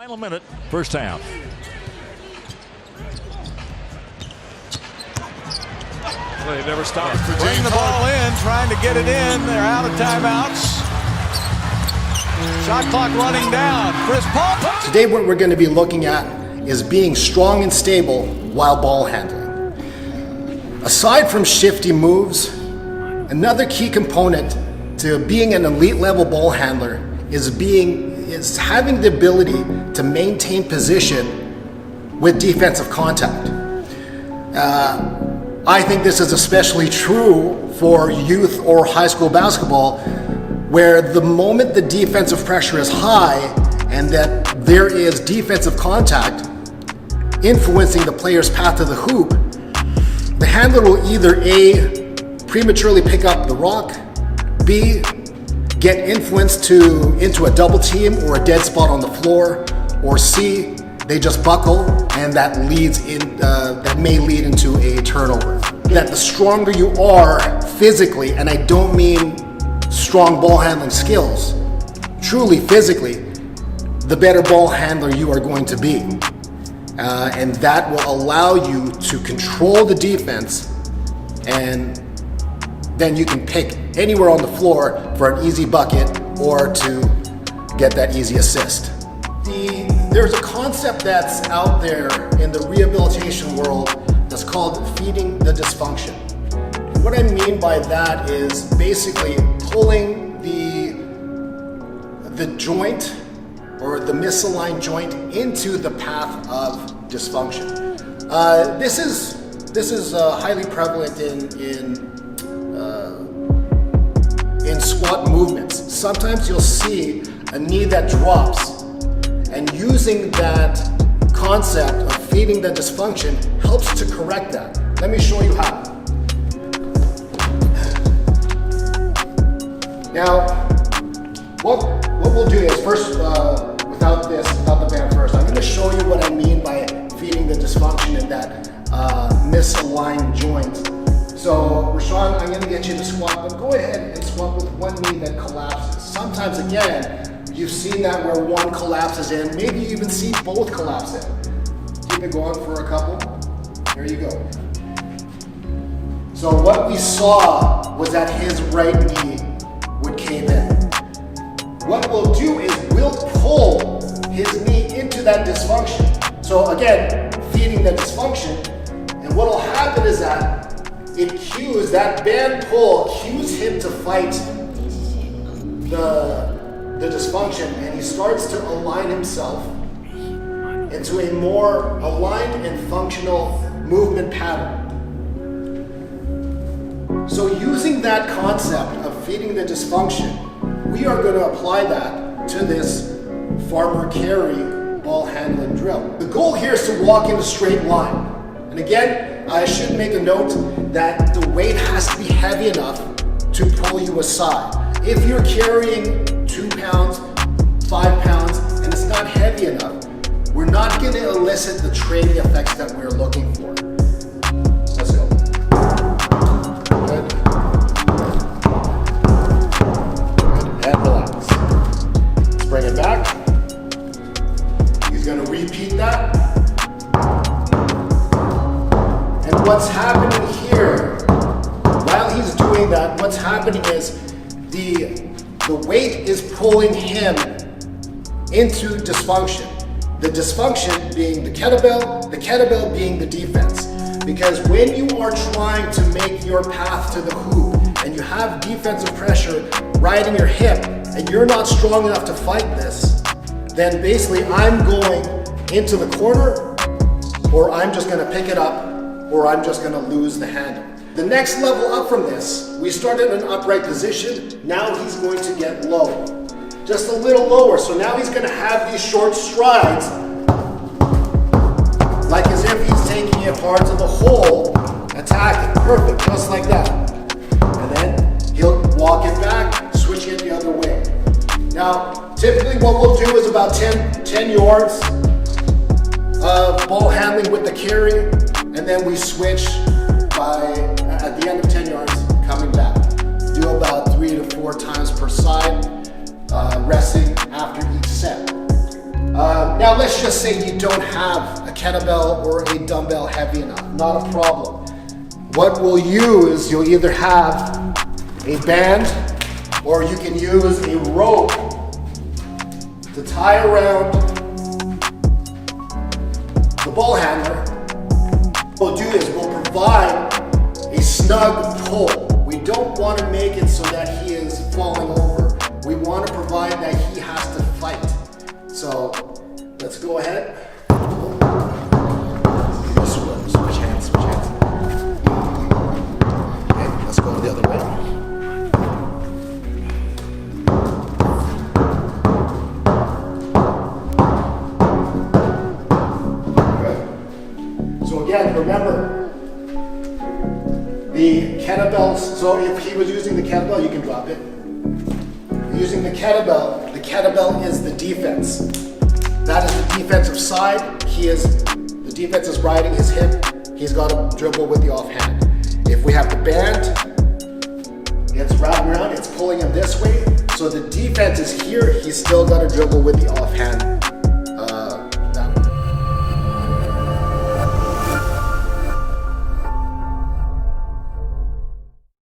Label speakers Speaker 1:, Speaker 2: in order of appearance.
Speaker 1: Final minute, first half.
Speaker 2: Well, he never stops.
Speaker 3: Bring the ball in, trying to get it in. They're out of timeouts. Shot clock running down. Chris Paul.
Speaker 4: Today what we're going to be looking at is being strong and stable while ball handling. Aside from shifty moves, another key component to being an elite level ball handler is having the ability to maintain position with defensive contact. I think this is especially true for youth or high school basketball, where the moment the defensive pressure is high and that there is defensive contact influencing the player's path to the hoop, the handler will either A, prematurely pick up the rock, B, get influenced into a double team or a dead spot on the floor, or C, they just buckle, and that may lead into a turnover. That the stronger you are physically, and I don't mean strong ball handling skills, truly physically, the better ball handler you are going to be. And that will allow you to control the defense, and then you can pick anywhere on the floor for an easy bucket or to get that easy assist. There's a concept that's out there in the rehabilitation world that's called feeding the dysfunction. And what I mean by that is basically pulling the joint or the misaligned joint into the path of dysfunction. This is highly prevalent in squat movements. Sometimes you'll see a knee that drops, and using that concept of feeding the dysfunction helps to correct that. Let me show you how. Now, what we'll do is first, without the band first, I'm going to show you what I mean by feeding the dysfunction in that misaligned joint. So, Rashawn, I'm going to get you to squat, but go ahead and squat with one knee that collapses. Sometimes, again, you've seen that where one collapses in. Maybe you even see both collapse in. Keep it going for a couple. There you go. So what we saw was that his right knee would cave in. What we'll do is we'll pull his knee into that dysfunction. So again, feeding the dysfunction. And what will happen is that that band pull cues him to fight the dysfunction, and he starts to align himself into a more aligned and functional movement pattern. So using that concept of feeding the dysfunction, we are going to apply that to this farmer carry ball handling drill. The goal here is to walk in a straight line. And again, I should make a note that the weight has to be heavy enough to pull you aside. If you're carrying 2 pounds, 5 pounds, and it's not heavy enough, we're not going to elicit the training effects that we're looking for. Let's go. Good. Good. And relax. Let's bring it back. He's going to repeat that. And what's happening here, while he's doing that, what's happening is the weight is pulling him into dysfunction. The dysfunction being the kettlebell being the defense. Because when you are trying to make your path to the hoop and you have defensive pressure riding your hip and you're not strong enough to fight this, then basically I'm going into the corner, or I'm just going to pick it up, or I'm just going to lose the handle. The next level up from this, we started in an upright position. Now he's going to get low, just a little lower. So now he's going to have these short strides, like as if he's taking it hard to the hole, attacking. Perfect, just like that. And then he'll walk it back, switch it the other way. Now, typically what we'll do is about 10 yards of ball handling with the carry, and then we switch at the end of 10 yards, coming back. Do about 3 to 4 times per side, resting after each set. Now let's just say you don't have a kettlebell or a dumbbell heavy enough, not a problem. What we'll use, you'll either have a band or you can use a rope to tie around the ball handler. What we'll do is we'll provide a snug pull. We don't want to make it so that he is falling over. We want to provide that he has to fight. So let's go ahead. Switch hands. Okay, let's go the other way. Good. So again, remember, the kettlebells, so if he was using the kettlebell, you can drop it. Using the kettlebell is the defense. That is the defensive side. The defense is riding his hip. He's got to dribble with the offhand. If we have the band, it's wrapping around, it's pulling him this way. So the defense is here, he's still got to dribble with the offhand.